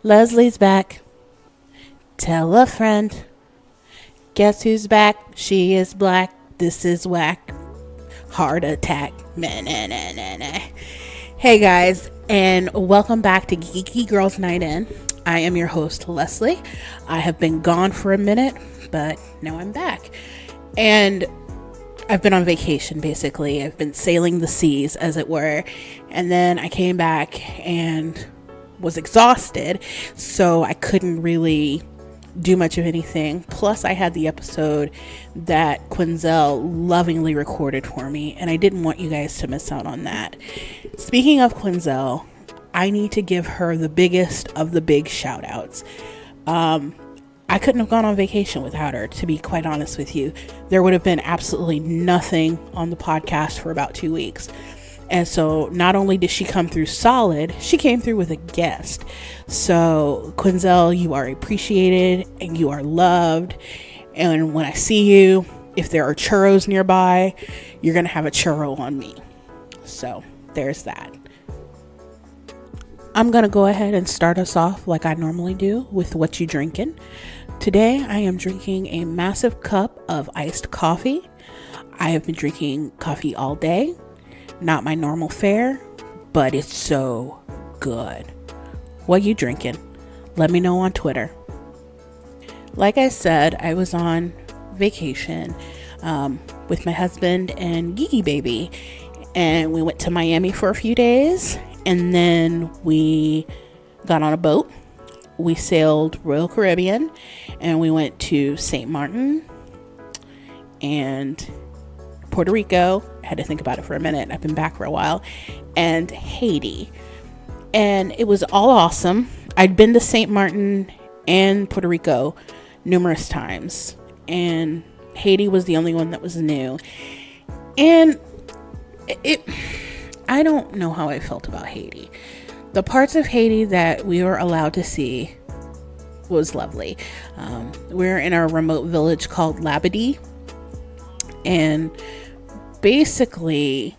Leslie's back. Tell a friend. Guess who's back? She is black. This is whack. Heart attack. Nah, nah, nah, nah, nah. Hey guys, and welcome back to Geeky Girls Night In. I am your host, Leslie. I have been gone for a minute, but now I'm back. And I've been on vacation, basically. I've been sailing the seas, as it were. And then I came back and was exhausted, so I couldn't really do much of anything. Plus, I had the episode that Quinzel lovingly recorded for me, and I didn't want you guys to miss out on that. Speaking of Quinzel, I need to give her the biggest of the big shout outs. I couldn't have gone on vacation without her, to be quite honest with you. There would have been absolutely nothing on the podcast for about 2 weeks. And so not only did she come through solid, she came through with a guest. So Quinzel, you are appreciated and you are loved. And when I see you, if there are churros nearby, you're going to have a churro on me. So there's that. I'm going to go ahead and start us off like I normally do with what you drinking. Today I am drinking a massive cup of iced coffee. I have been drinking coffee all day. Not my normal fare, but it's so good. What you drinking? Let me know on Twitter. Like I said, I was on vacation with my husband and Geeky Baby, and we went to Miami for a few days, and then we got on a boat. We sailed Royal Caribbean, and we went to St. Martin and Puerto Rico. I had to think about it for a minute. I've been back for a while. And Haiti. And it was all awesome. I'd been to St. Martin and Puerto Rico numerous times. And Haiti was the only one that was new. And I don't know how I felt about Haiti. The parts of Haiti that we were allowed to see was lovely. We're in a remote village called Labadee. And basically,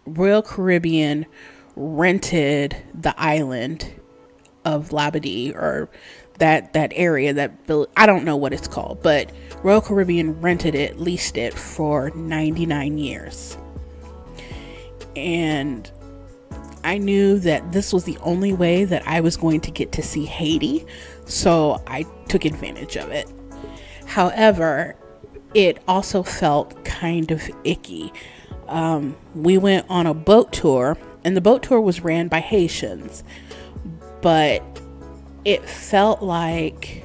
Royal Caribbean rented the island of Labadee, or that area, I don't know what it's called, but Royal Caribbean rented it, leased it for 99 years. And I knew that this was the only way that I was going to get to see Haiti, so I took advantage of it. However, it also felt kind of icky. We went on a boat tour, and the boat tour was ran by Haitians, but it felt like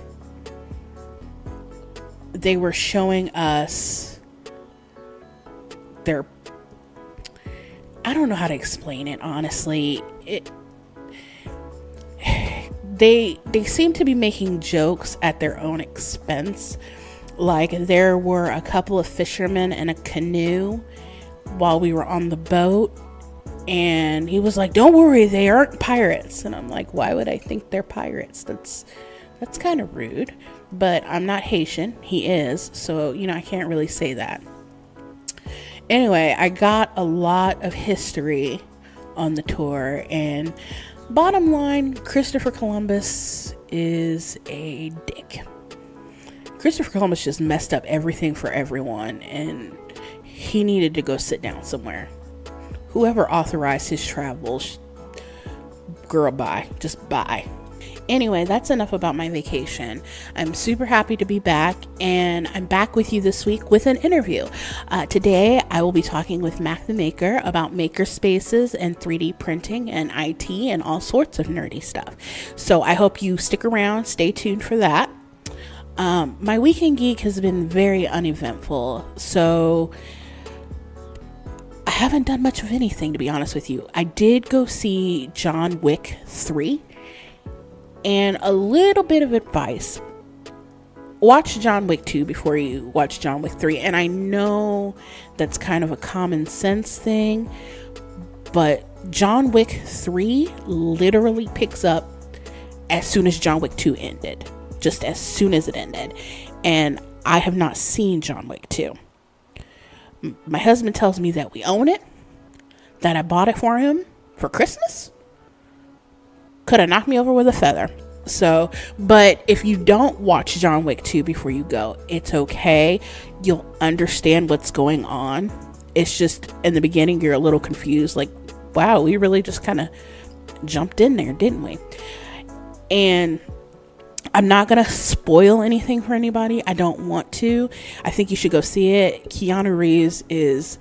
they were showing us I don't know how to explain it, honestly. They seem to be making jokes at their own expense. Like, there were a couple of fishermen in a canoe while we were on the boat, and he was like, "Don't worry, they aren't pirates." And I'm like, why would I think they're pirates? That's kind of rude. But I'm not Haitian. He is, so I can't really say that. Anyway, I got a lot of history on the tour, and bottom line, Christopher Columbus is a dick. Christopher Columbus just messed up everything for everyone, and he needed to go sit down somewhere. Whoever authorized his travels, girl, bye. Just bye. Anyway, that's enough about my vacation. I'm super happy to be back, and I'm back with you this week with an interview. Today, I will be talking with Mack the Maker about Makerspaces and 3D printing and IT and all sorts of nerdy stuff. So I hope you stick around, stay tuned for that. My weekend geek has been very uneventful, so I haven't done much of anything, to be honest with you. I did go see John Wick 3, and a little bit of advice: watch John Wick 2 before you watch John Wick 3. And I know that's kind of a common sense thing, but John Wick 3 literally picks up as soon as John Wick 2 ended. Just as soon as it ended. And I have not seen John Wick 2. My husband tells me that we own it, that I bought it for him for Christmas. Could have knocked me over with a feather. So, but if you don't watch John Wick 2 before you go, it's okay. You'll understand what's going on. It's just in the beginning, you're a little confused. Like, wow, we really just kind of jumped in there, didn't we? And I'm not going to spoil anything for anybody. I don't want to. I think you should go see it. Keanu Reeves is,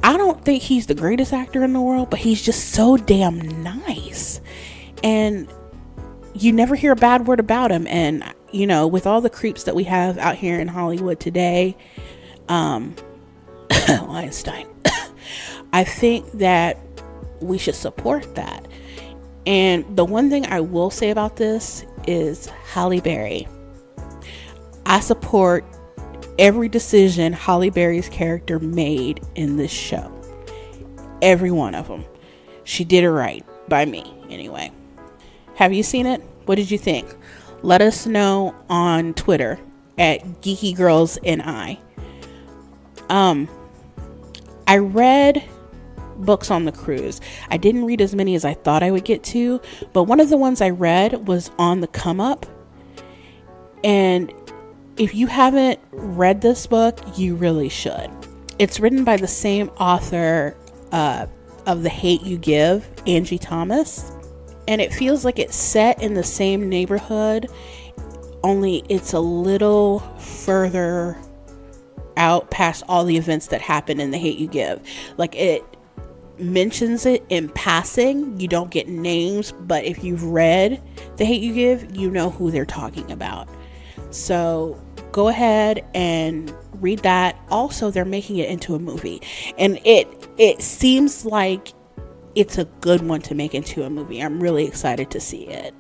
I don't think he's the greatest actor in the world, but he's just so damn nice. And you never hear a bad word about him. And, you know, with all the creeps that we have out here in Hollywood today, Weinstein, I think that we should support that. And the one thing I will say about this is Halle Berry. I support every decision Halle Berry's character made in this show. Every one of them. She did it right, by me, anyway. Have you seen it? What did you think? Let us know on Twitter at GeekyGirlsNI. I read books on the cruise. I didn't read as many as I thought I would get to, but one of the ones I read was On the Come Up. And if you haven't read this book, you really should. It's written by the same author of The Hate U Give, Angie Thomas. And it feels like it's set in the same neighborhood, only it's a little further out past all the events that happen in The Hate U Give. Like, it mentions it in passing. You don't get names, but if you've read The Hate U Give, you know who they're talking about. So go ahead and read that. Also, they're making it into a movie, and it seems like it's a good one to make into a movie. I'm really excited to see it.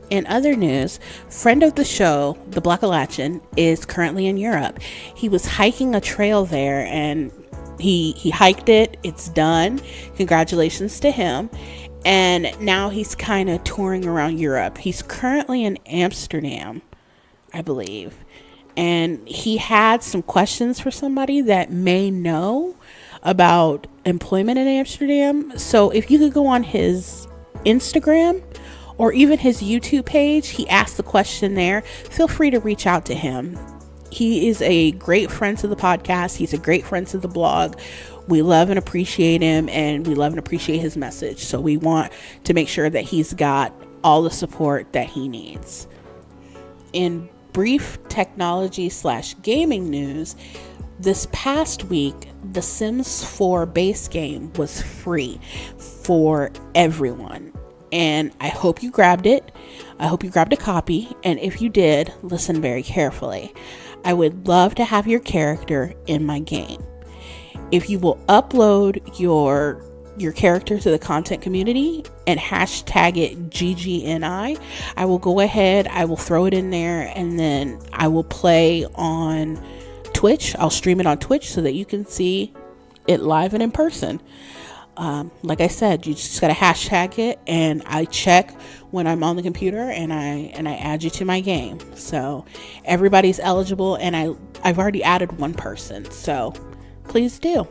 In other news, friend of the show, the Blackalachian, is currently in Europe. He was hiking a trail there, and he hiked it. It's done. Congratulations to him. And now he's kind of touring around Europe. He's currently in Amsterdam, I believe. And he had some questions for somebody that may know about employment in Amsterdam. So if you could go on his Instagram or even his YouTube page, he asked the question there. Feel free to reach out to him. He is a great friend to the podcast. He's a great friend to the blog. We love and appreciate him, and we love and appreciate his message. So we want to make sure that he's got all the support that he needs. In brief technology/gaming news, this past week, The Sims 4 base game was free for everyone. And I hope you grabbed it. I hope you grabbed a copy. And if you did, listen very carefully. I would love to have your character in my game. If you will upload your character to the content community and hashtag it GGNI, I will go ahead, I will throw it in there, and then I will play on Twitch. I'll stream it on Twitch so that you can see it live and in person. Like I said, you just gotta hashtag it, and I check when I'm on the computer, and I add you to my game. So everybody's eligible, and I've already added one person, so please do.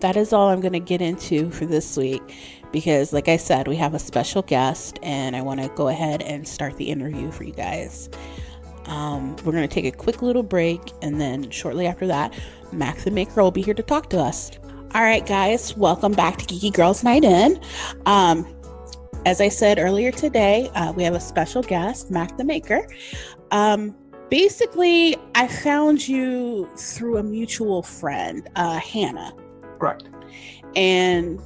That is all I'm gonna get into for this week, because like I said, we have a special guest, and I want to go ahead and start the interview for you guys. We're going to take a quick little break, and then shortly after that, Mack the Maker will be here to talk to us. All right, guys, welcome back to Geeky Girls Night In. As I said earlier today, we have a special guest, Mack the Maker. Basically, I found you through a mutual friend, Hannah. Correct. And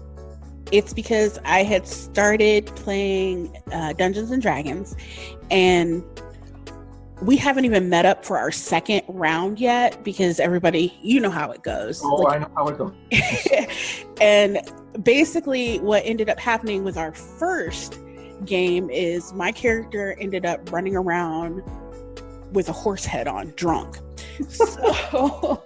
it's because I had started playing Dungeons and Dragons, and we haven't even met up for our second round yet, because everybody, you know how it goes. Oh, like, I know how it goes. And basically what ended up happening with our first game is my character ended up running around with a horse head on, drunk. So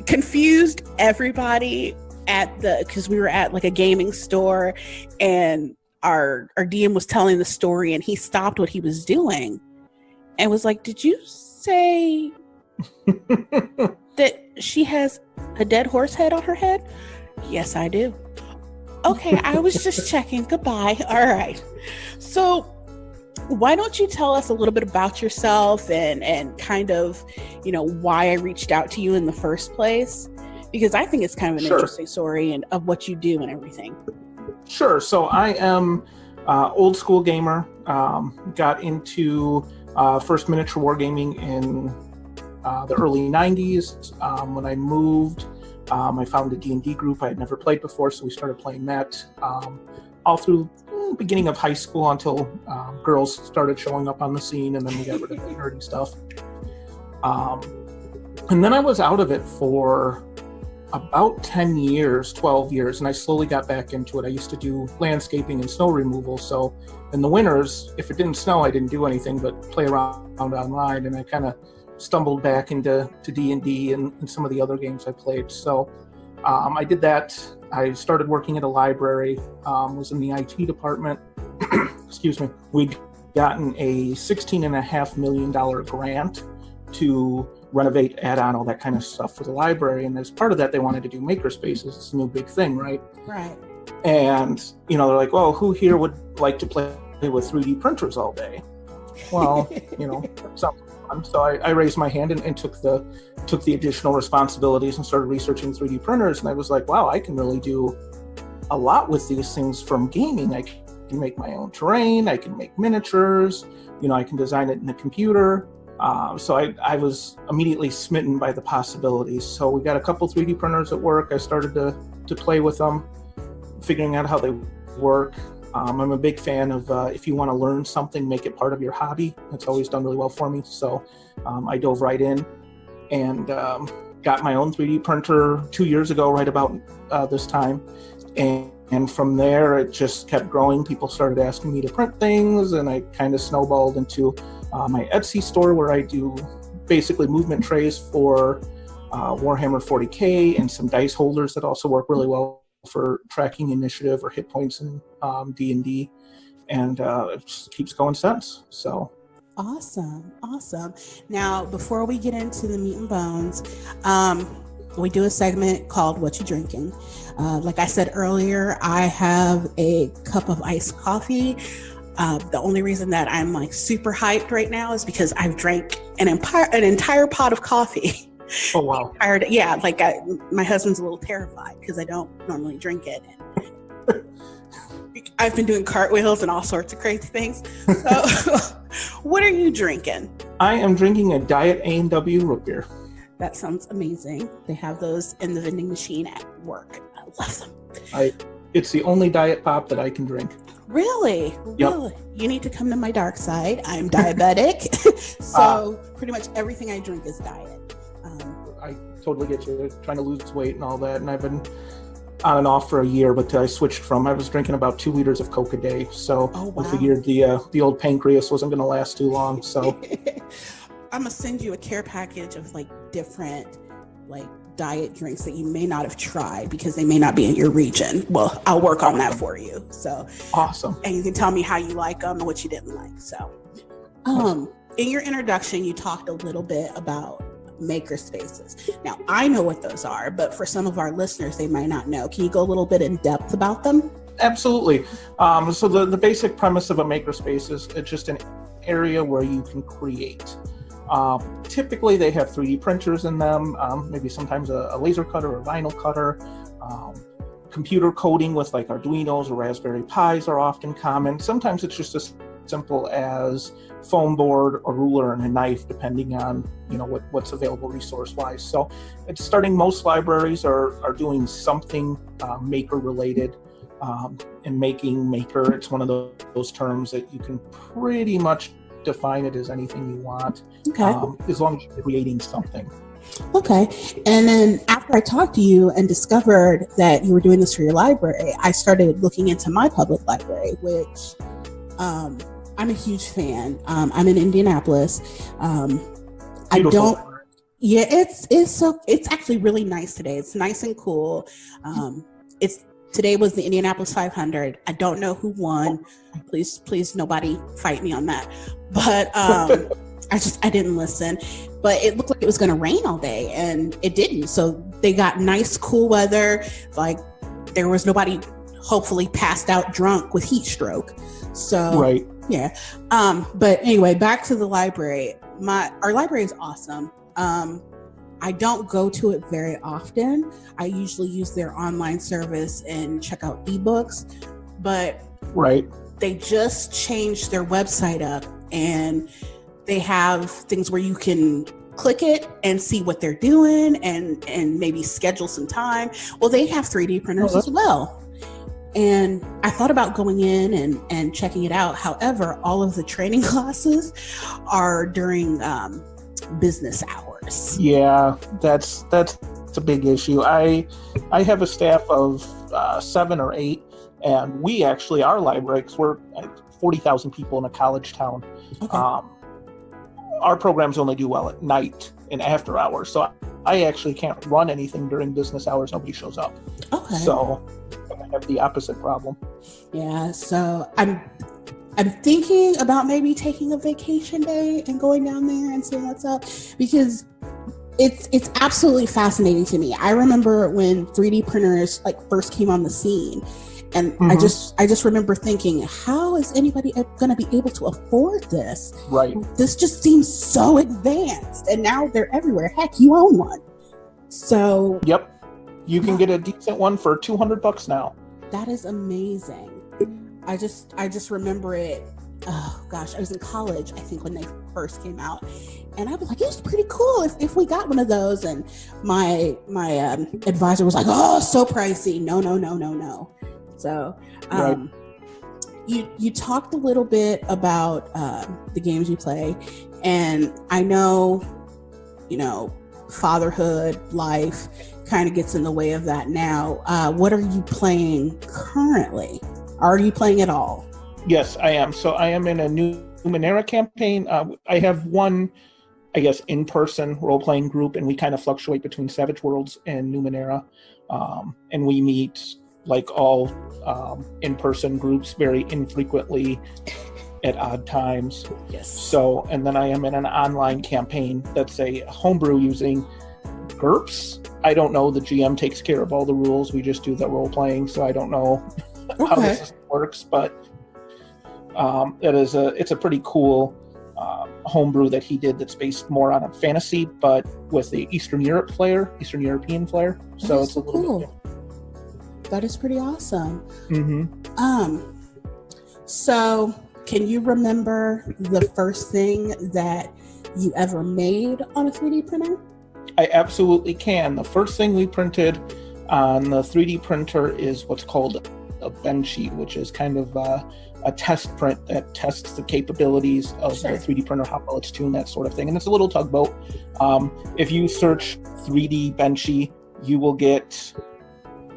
confused everybody because we were at like a gaming store, and our DM was telling the story, and he stopped what he was doing and was like, "Did you say that she has a dead horse head on her head?" "Yes, I do." Okay, I was just checking. Goodbye. All right. So why don't you tell us a little bit about yourself and kind of, why I reached out to you in the first place? Because I think it's kind of an interesting story and of what you do and everything. Sure. So I am old school gamer. Got into first miniature wargaming in the early 90s. When I moved, I found a D&D group I had never played before, so we started playing that all through beginning of high school until girls started showing up on the scene, and then we got rid of the nerdy stuff. And then I was out of it for about 10 years, 12 years, and I slowly got back into it. I used to do landscaping and snow removal, so in the winters, if it didn't snow, I didn't do anything but play around online, and I kind of stumbled back into D&D and some of the other games I played. So I did that. I started working at a library, was in the IT department. Excuse me. We'd gotten a $16.5 million grant to renovate, add on, all that kind of stuff for the library. And as part of that, they wanted to do makerspaces. It's a new big thing, right? Right. And, they're like, well, who here would like to play with 3D printers all day? Well, something. So I raised my hand and took the additional responsibilities and started researching 3D printers. And I was like, wow, I can really do a lot with these things from gaming. I can make my own terrain. I can make miniatures. I can design it in the computer. So I was immediately smitten by the possibilities. So we got a couple 3D printers at work. I started to play with them, figuring out how they work. I'm a big fan of if you want to learn something, make it part of your hobby. It's always done really well for me. So I dove right in and got my own 3D printer 2 years ago, right about this time. And from there, it just kept growing. People started asking me to print things, and I kind of snowballed into my Etsy store, where I do basically movement trays for Warhammer 40K and some dice holders that also work really well for tracking initiative or hit points in D&D, and it just keeps going since. So awesome. Now, before we get into the meat and bones, we do a segment called What You Drinking. Like I said earlier, I have a cup of iced coffee. The only reason that I'm like super hyped right now is because I've drank an entire pot of coffee. Oh, wow. Yeah, my husband's a little terrified because I don't normally drink it. I've been doing cartwheels and all sorts of crazy things. So, what are you drinking? I am drinking a Diet A&W root beer. That sounds amazing. They have those in the vending machine at work. I love them. It's the only diet pop that I can drink. Really? Yep. Really? You need to come to my dark side. I'm diabetic. So pretty much everything I drink is diet. I totally get you. They're trying to lose weight and all that. And I've been on and off for a year, but I switched I was drinking about 2 liters of Coke a day. So I figured the old pancreas wasn't going to last too long. So I'm going to send you a care package of different diet drinks that you may not have tried because they may not be in your region. Well, I'll work on that for you. So awesome. And you can tell me how you like them and what you didn't like. So in your introduction, you talked a little bit about Makerspaces. Now, I know what those are, but for some of our listeners, they might not know. Can you go a little bit in depth about them? Absolutely. So the basic premise of a makerspace is it's just an area where you can create. Typically, they have 3D printers in them, maybe sometimes a laser cutter or vinyl cutter. Computer coding with Arduinos or Raspberry Pis are often common. Sometimes it's just as simple as foam board, a ruler, and a knife, depending on what's available resource-wise. So it's starting. Most libraries are doing something maker related. And making maker, it's one of those terms that you can pretty much define it as anything you want. Okay. As long as you're creating something. Okay. And then after I talked to you and discovered that you were doing this for your library, I started looking into my public library, which I'm a huge fan. I'm in Indianapolis. Beautiful. It's actually really nice today. It's nice and cool. Today was the Indianapolis 500. I don't know who won. Please, nobody fight me on that. But I didn't listen. But it looked like it was going to rain all day, and it didn't. So they got nice, cool weather. There was nobody hopefully passed out drunk with heat stroke. So Right. yeah. But anyway, back to the library. Our library is awesome. I don't go to it very often. I usually use their online service and check out ebooks, but Right. they just changed their website up, and they have things where you can click it and see what they're doing and maybe schedule some time. Well, they have 3D printers as well. And I thought about going in and checking it out. However, all of the training classes are during business hours. Yeah, that's a big issue. I have a staff of 7 or 8, and we actually, our library, because we're 40,000 people in a college town, Okay. Our programs only do well at night and after hours. So I actually can't run anything during business hours. Nobody shows up. Okay. So I have the opposite problem. Yeah. So I'm thinking about maybe taking a vacation day and going down there and seeing what's up, because it's absolutely fascinating to me. I remember when 3D printers like first came on the scene, and I just remember thinking, how is anybody going to be able to afford this? Right. This just seems so advanced, and now they're everywhere. Heck, you own one. So Yep. You can get a decent one for $200 now. that is amazing. I just remember it. Oh gosh, I was in college, I think, when they first came out, and I was like, it was pretty cool if we got one of those. And my advisor was like, oh, so pricey. No. So Right. you talked a little bit about the games you play, and I know, fatherhood, life kind of gets in the way of that now. What are you playing currently? Are you playing at all? Yes, I am. So I am in a new Numenera campaign. I have one, I guess, in-person role-playing group, and we kind of fluctuate between Savage Worlds and Numenera. And we meet, like all in-person groups, very infrequently at odd times. Yes. So, and then I am in an online campaign that's a homebrew using GURPS. I don't know. The GM takes care of all the rules. We just do the role-playing, so I don't know how the system works, but it's a pretty cool homebrew that he did that's based more on a fantasy, but with the Eastern European flair. So it's a little cool. bit different. That is pretty awesome. Mm-hmm. So can you remember the first thing that you ever made on a 3D printer? I absolutely can. The first thing we printed on the 3D printer is what's called a Benchy, which is kind of a test print that tests the capabilities of the 3D printer, how well it's tuned, that sort of thing. And it's a little tugboat. If you search 3D Benchy,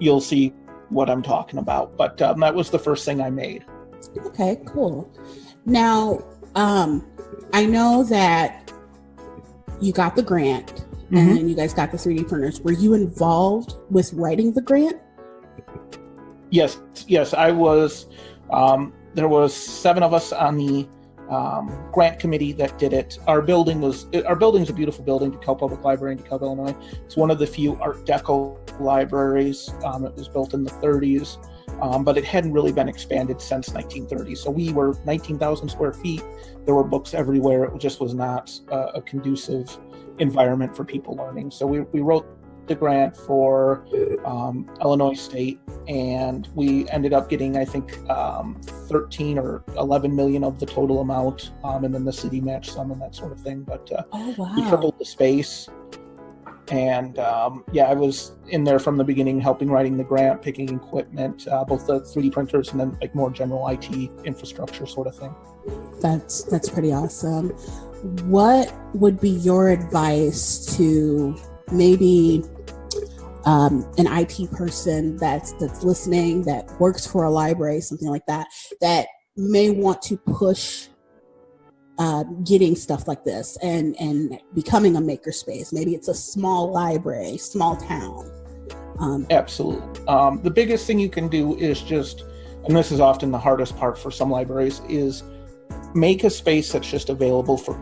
you'll see what I'm talking about. But that was the first thing I made. Okay, cool. Now, I know that you got the grant, and then you guys got the 3D printers. Were you involved with writing the grant? Yes, I was. There was 7 of us on the grant committee that did it. Our building's a beautiful building, DeKalb Public Library in DeKalb, Illinois. It's one of the few Art Deco libraries. It was built in the 30s, but it hadn't really been expanded since 1930. So we were 19,000 square feet. There were books everywhere. It just was not a conducive environment for people learning. So we wrote the grant for Illinois State, and we ended up getting, I think, 13 or 11 million of the total amount, and then the city matched some and that sort of thing. But we tripled the space, and I was in there from the beginning, helping writing the grant, picking equipment, both the 3D printers and then like more general IT infrastructure sort of thing. That's pretty awesome. What would be your advice to maybe an IT person that's listening, that works for a library, something like that may want to push getting stuff like this and becoming a makerspace? Maybe it's a small library, small town. Absolutely. The biggest thing you can do is just, and this is often the hardest part for some libraries, is make a space that's just available for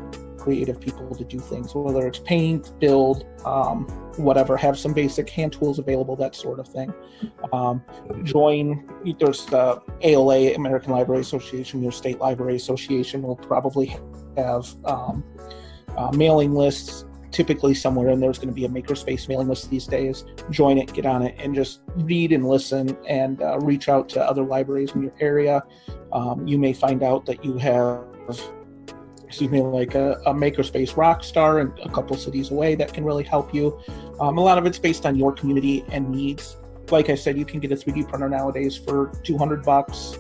creative people to do things, whether it's paint, build, whatever, have some basic hand tools available, that sort of thing. There's the ALA, American Library Association, your state library association will probably have mailing lists. Typically somewhere in there's going to be a Makerspace mailing list these days. Join it, get on it, and just read and listen, and reach out to other libraries in your area. You may find out that you have, like a Makerspace rock star in a couple cities away that can really help you. A lot of it's based on your community and needs. Like I said, you can get a 3D printer nowadays for $200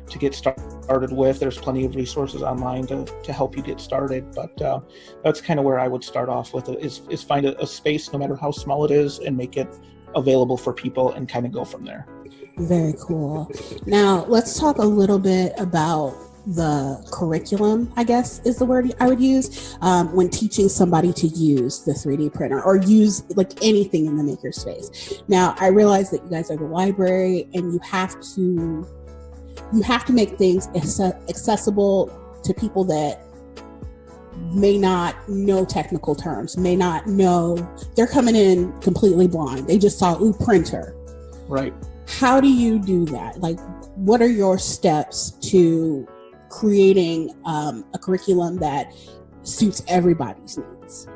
to get started with. There's plenty of resources online to help you get started, but that's kind of where I would start off with it, is find a space, no matter how small it is, and make it available for people and kind of go from there. Very cool. Now let's talk a little bit about the curriculum, I guess is the word I would use, when teaching somebody to use the 3D printer or use like anything in the makerspace. Now, I realize that you guys are the library and you have to make things accessible to people that may not know technical terms, may not know, they're coming in completely blind. They just saw, printer. Right. How do you do that? Like, what are your steps to creating a curriculum that suits everybody's needs?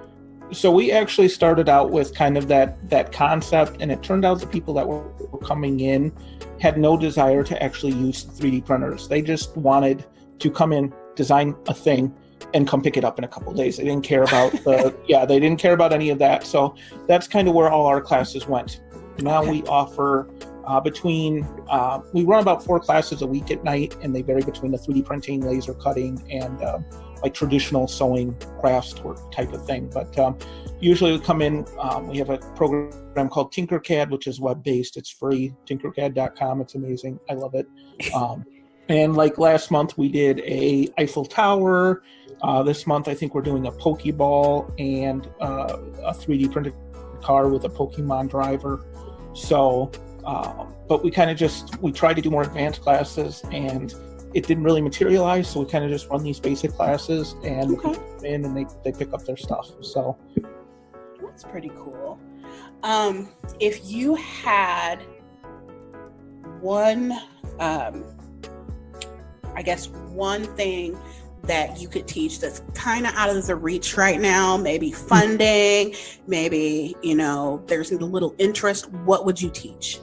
So we actually started out with kind of that concept, and it turned out the people that were coming in had no desire to actually use 3D printers. They just wanted to come in, design a thing, and come pick it up in a couple of days. They didn't care about they didn't care about any of that. So that's kind of where all our classes went. Now we offer we run about 4 classes a week at night, and they vary between the 3D printing, laser cutting, and like traditional sewing, crafts work type of thing. But usually we come in, we have a program called Tinkercad, which is web-based. It's free, tinkercad.com. It's amazing. I love it. And like last month, we did a Eiffel Tower. This month, I think we're doing a Pokeball and a 3D printed car with a Pokemon driver. So, but we kind of we tried to do more advanced classes, and it didn't really materialize. So we kind of just run these basic classes, and people come in and they pick up their stuff. So that's pretty cool. If you had one, one thing that you could teach that's kind of out of the reach right now, maybe funding, maybe, there's a little interest, what would you teach?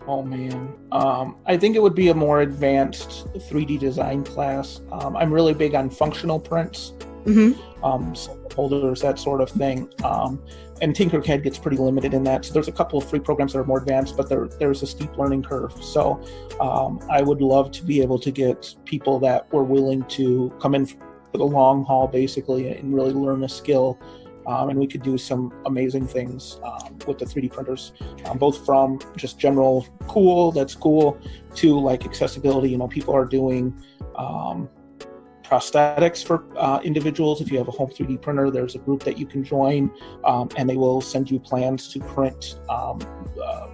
Oh man, I think it would be a more advanced 3D design class. I'm really big on functional prints, holders, that sort of thing. And Tinkercad gets pretty limited in that. So there's a couple of free programs that are more advanced, but there's a steep learning curve. So I would love to be able to get people that were willing to come in for the long haul, basically, and really learn a skill. And we could do some amazing things with the 3D printers, both from just general that's cool, to like accessibility. People are doing prosthetics for individuals. If you have a home 3D printer, there's a group that you can join, and they will send you plans to print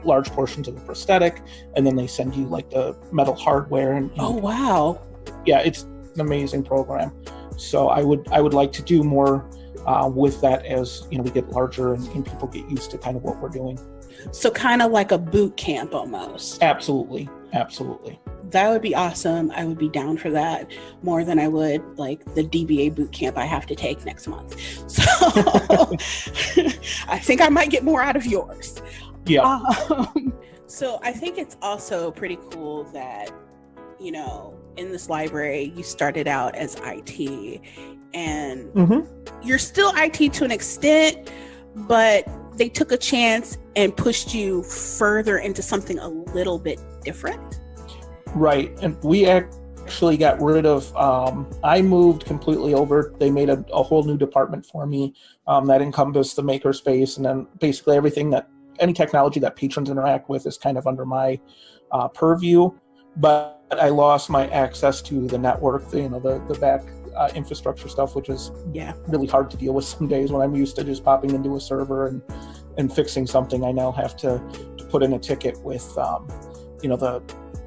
large portions of the prosthetic, and then they send you like the metal hardware. And oh wow, yeah, it's an amazing program. So I would like to do more with that as we get larger and people get used to kind of what we're doing. So kind of like a boot camp almost. Absolutely. That would be awesome. I would be down for that more than I would like the DBA boot camp I have to take next month. So I think I might get more out of yours. Yeah. So I think it's also pretty cool that, in this library, you started out as IT, and you're still IT to an extent, but they took a chance and pushed you further into something a little bit different. Right. And we actually got rid of, I moved completely over. They made a whole new department for me that encompassed the Makerspace. And then basically any technology that patrons interact with is kind of under my purview. But I lost my access to the network, the back infrastructure stuff, which is really hard to deal with some days when I'm used to just popping into a server and fixing something. I now have to put in a ticket with,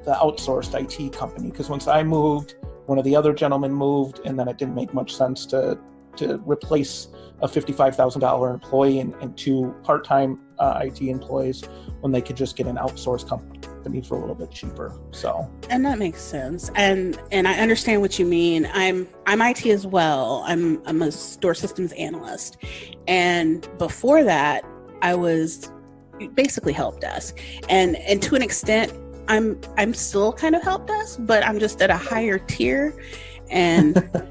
the outsourced IT company, because once I moved, one of the other gentlemen moved, and then it didn't make much sense to replace a $55,000 employee and two part-time IT employees when they could just get an outsourced company for a little bit cheaper. So, and that makes sense, and I understand what you mean. I'm IT as well. I'm a store systems analyst, and before that, I was basically help desk, and to an extent, I'm still kind of help desk, but I'm just at a higher tier, and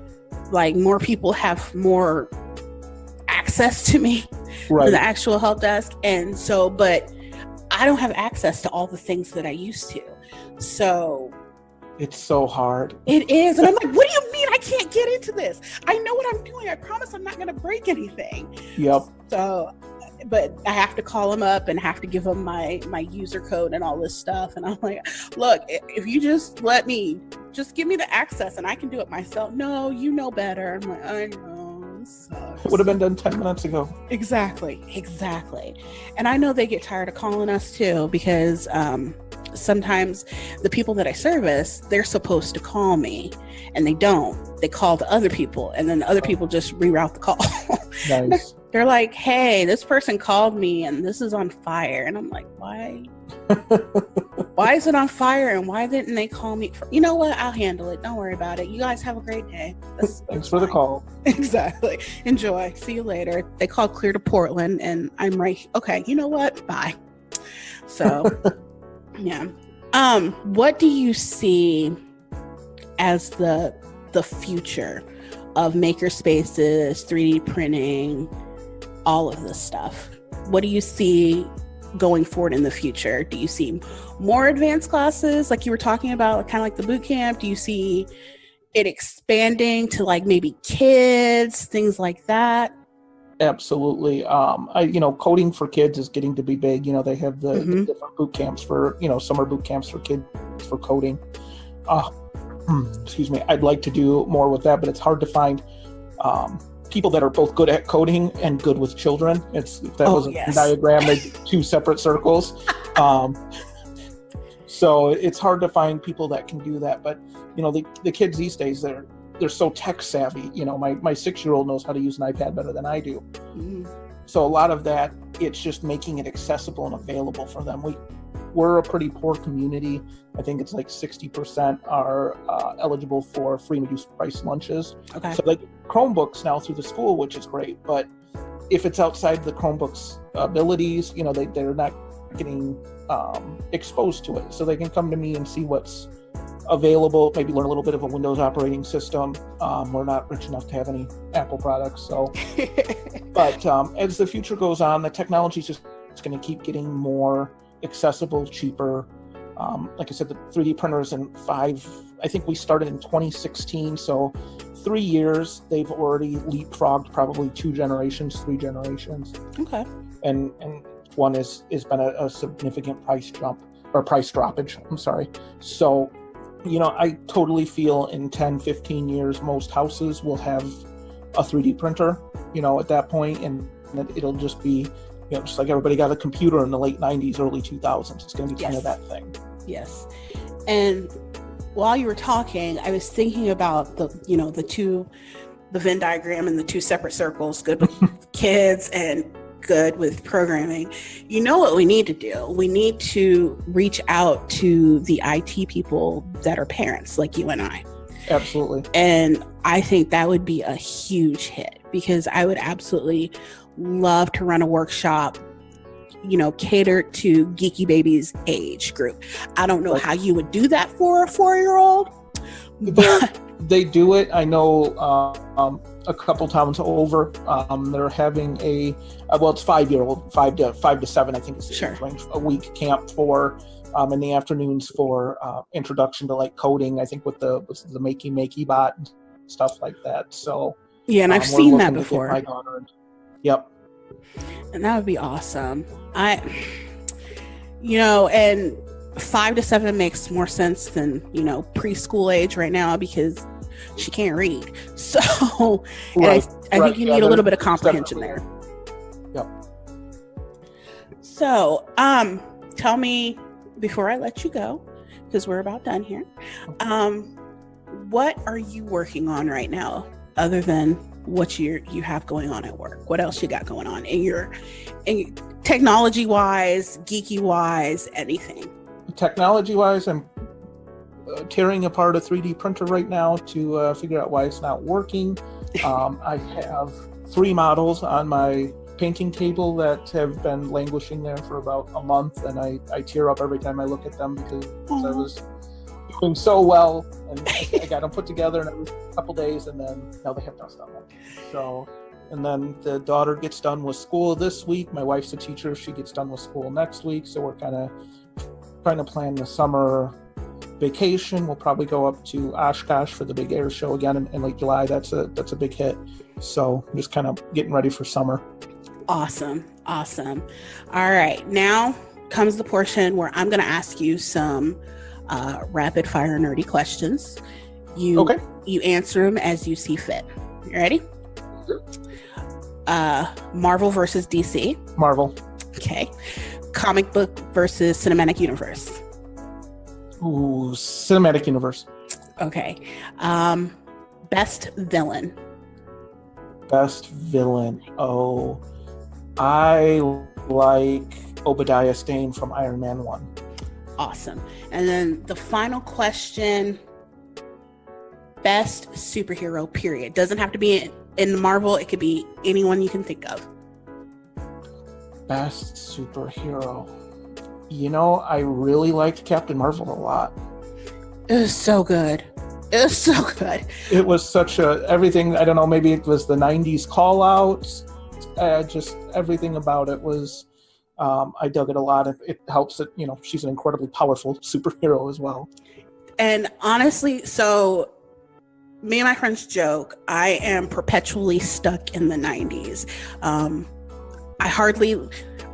like more people have more access to me than the actual help desk. And so, but I don't have access to all the things that I used to. So it's so hard. It is. And I'm like, what do you mean I can't get into this? I know what I'm doing. I promise I'm not going to break anything. Yep. So, but I have to call them up and have to give them my user code and all this stuff. And I'm like, look, if you just let me, just give me the access and I can do it myself. No, you know better. I'm like, I know. It would have been done 10 minutes ago. Exactly. And I know they get tired of calling us too, because sometimes the people that I service, they're supposed to call me and they don't. They call the other people, and then the other people just reroute the call. Nice. They're like, hey, this person called me and this is on fire. And I'm like, why? Why is it on fire? And why didn't they call me? You know what? I'll handle it. Don't worry about it. You guys have a great day. Thanks for the call. Exactly. Enjoy. See you later. They called clear to Portland and I'm right. Okay. You know what? Bye. So, yeah. What do you see as the future of makerspaces, 3D printing, all of this stuff? What do you see going forward in the future? Do you see more advanced classes like you were talking about, kind of like the boot camp? Do you see it expanding to like maybe kids, things like that? Absolutely. Coding for kids is getting to be big. They have the different boot camps for, summer boot camps for kids for coding. Excuse me. I'd like to do more with that, but it's hard to find people that are both good at coding and good with children. If that was a diagram, they'd two separate circles. So it's hard to find people that can do that. But the kids these days, they're so tech savvy. My 6-year-old knows how to use an iPad better than I do. Mm-hmm. So a lot of that, it's just making it accessible and available for them. We're a pretty poor community. I think it's like 60% are eligible for free and reduced price lunches. Okay. So like Chromebooks now through the school, which is great. But if it's outside the Chromebook's abilities, they're not getting exposed to it. So they can come to me and see what's available, maybe learn a little bit of a Windows operating system. We're not rich enough to have any Apple products. So, but as the future goes on, the technology is just going to keep getting more accessible, cheaper. Like I said, the 3D printers I think we started in 2016. So 3 years, they've already leapfrogged probably 2 generations, 3 generations. Okay. And one has been a significant price droppage. I'm sorry. So, I totally feel in 10, 15 years, most houses will have a 3D printer, at that point, and it'll just be, just like everybody got a computer in the late 90s, early 2000s. It's going to be kind of that thing. Yes. And while you were talking, I was thinking about the Venn diagram and the 2 separate circles, good with kids and good with programming. What we need to do? We need to reach out to the IT people that are parents like you and I. Absolutely. And I think that would be a huge hit, because I would absolutely love to run a workshop, catered to geeky babies age group. I don't know how you would do that for a 4-year-old. They do it. I know a couple towns over. They're having it's 5-year-old, 5 to 7. I think it's the age range. A week camp for in the afternoons for introduction to like coding. I think with the Makey bot and stuff like that. So yeah, and I've seen that before. My daughter. Yep. And that would be awesome. And 5 to 7 makes more sense than, preschool age right now, because she can't read. So right. I think you need a little bit of comprehension there. Yep. So tell me, before I let you go, because we're about done here, what are you working on right now other than what you have going on at work? What else you got going on in your technology wise, geeky wise, anything? Technology wise, I'm tearing apart a 3D printer right now to figure out why it's not working. I have 3 models on my painting table that have been languishing there for about a month, and I tear up every time I look at them because I was doing so well, and I got them put together in a couple days, and then now they have dust on them. So, and then the daughter gets done with school this week. My wife's a teacher; she gets done with school next week. So we're kind of trying to plan the summer vacation. We'll probably go up to Oshkosh for the big air show again in late July. That's a big hit. So I'm just kind of getting ready for summer. Awesome. All right, now comes the portion where I'm going to ask you some rapid fire nerdy questions. You answer them as you see fit. You ready? Sure. Marvel versus DC. Marvel. Okay. Comic book versus cinematic universe. Ooh, cinematic universe. Okay. Best villain. Best villain. Oh, I like Obadiah Stane from Iron Man 1. Awesome. And then the final question, best superhero, period. Doesn't have to be in Marvel. It could be anyone you can think of. Best superhero. You know, I really liked Captain Marvel a lot. It was so good. It was such everything, I don't know, maybe it was the 90s call outs. Just everything about it was, I dug it a lot. It helps that, you know, she's an incredibly powerful superhero as well. And honestly, so me and my friends joke, I am perpetually stuck in the 90s.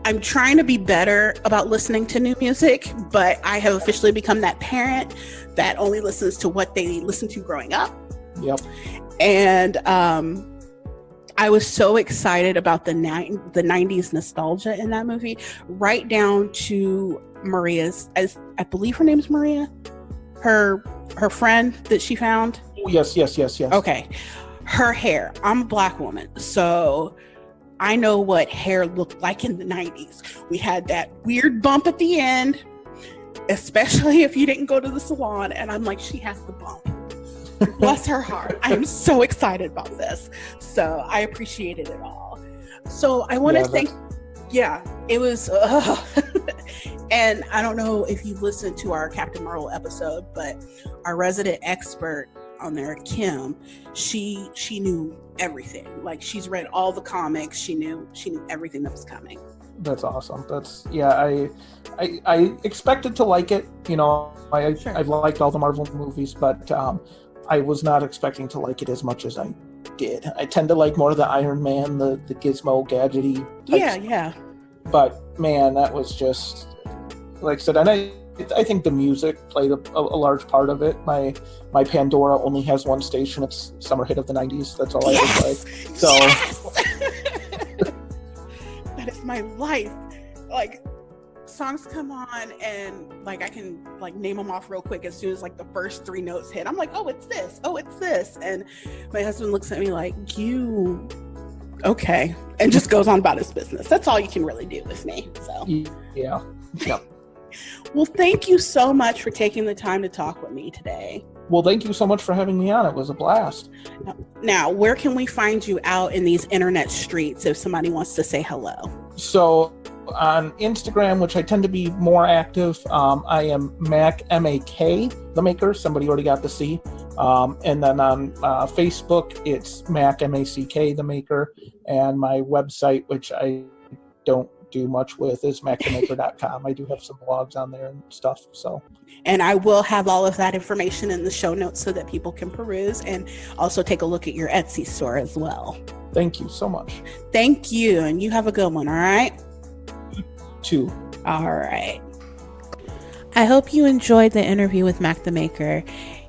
I'm trying to be better about listening to new music, but I have officially become that parent that only listens to what they listened to growing up. Yep. And I was so excited about the 90s nostalgia in that movie, right down to Maria's, as I believe her name's Maria, her friend that she found. Yes. Okay. Her hair. I'm a Black woman, so I know what hair looked like in the 90s. We had that weird bump at the end, especially if you didn't go to the salon. And I'm like, she has the bump. Bless her heart. I am so excited about this. So I appreciated it all. So I want to thank, it was, and I don't know if you listened to our Captain Marvel episode, but our resident expert on there, Kim, she knew everything. Like, she's read all the comics. She knew everything that was coming. That's awesome. I expected to like it. You know, I've liked all the Marvel movies, but I was not expecting to like it as much as I did. I tend to like more of the Iron Man, the gizmo gadgety type stuff. But man, that was just, like I said, and I think the music played a large part of it. My Pandora only has one station. It's Summer Hit of the 90s. That's all I ever like. So that is my life. Like, songs come on and like I can like name them off real quick as soon as like the first 3 notes hit. I'm like, oh, it's this. And my husband looks at me like, you okay, and just goes on about his business. That's all you can really do with me. So yeah. Well, thank you so much for taking the time to talk with me today. Well, thank you so much for having me on. It was a blast. Now, where can we find you out in these internet streets if somebody wants to say hello? So on Instagram, which I tend to be more active, I am Mack, M-A-K, the Maker. Somebody already got the C. And then on Facebook, it's Mack, M-A-C-K, the Maker. And my website, which I don't do much with, is mackthemaker.com. I do have some blogs on there and stuff. So, and I will have all of that information in the show notes so that people can peruse and also take a look at your Etsy store as well. Thank you so much. Thank you, and you have a good one. All right. You too. All right. I hope you enjoyed the interview with Mack the Maker.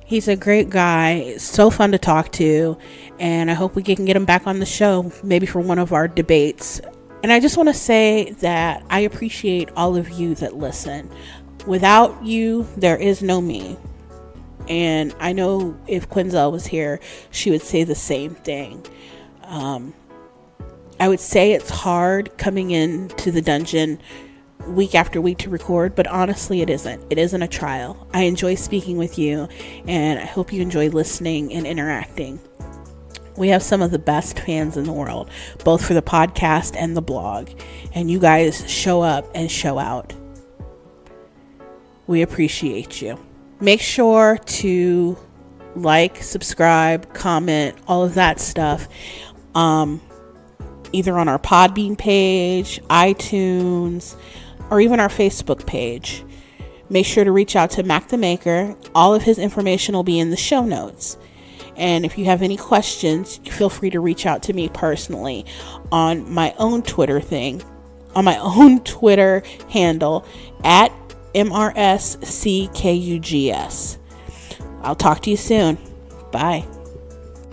He's a great guy, so fun to talk to, and I hope we can get him back on the show, maybe for one of our debates. And I just want to say that I appreciate all of you that listen. Without you, there is no me. And I know if Quinzel was here, she would say the same thing. I would say it's hard coming into the dungeon week after week to record, but honestly, it isn't. It isn't a trial. I enjoy speaking with you, and I hope you enjoy listening and interacting. We have some of the best fans in the world, both for the podcast and the blog, and you guys show up and show out. We appreciate you. Make sure to like, subscribe, comment, all of that stuff. Either on our Podbean page, iTunes, or even our Facebook page. Make sure to reach out to Mack the Maker. All of his information will be in the show notes. And if you have any questions, feel free to reach out to me personally on my own Twitter handle at MRSCKUGS. I'll talk to you soon. Bye.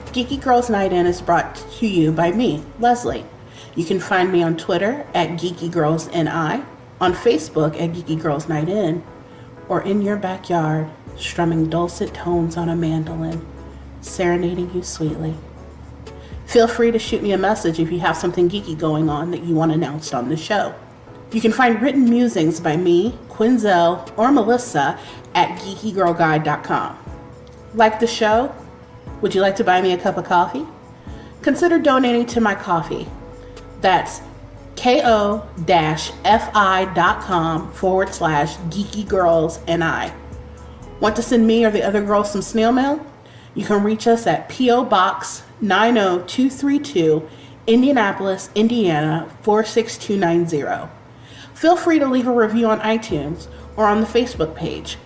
Geeky Girls Night In is brought to you by me, Leslie. You can find me on Twitter at Geeky Girls NI, on Facebook at Geeky Girls Night In, or in your backyard, strumming dulcet tones on a mandolin, serenading you sweetly. Feel free to shoot me a message if you have something geeky going on that you want announced on the show. You can find written musings by me, Quinzel, or Melissa at geekygirlguide.com. Like the show? Would you like to buy me a cup of coffee? Consider donating to my coffee. That's ko-fi.com/geekygirlsni. Want to send me or the other girls some snail mail? You can reach us at P.O. Box 90232, Indianapolis, Indiana 46290. Feel free to leave a review on iTunes or on the Facebook page.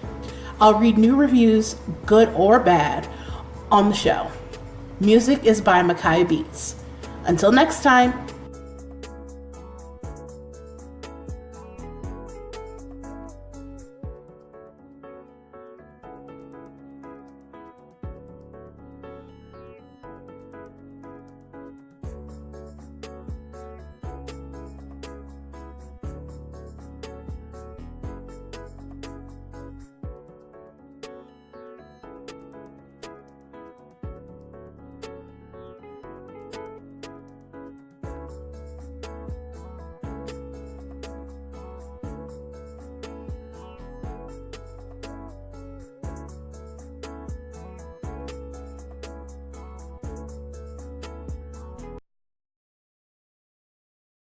I'll read new reviews, good or bad, on the show. Music is by Makai Beats. Until next time.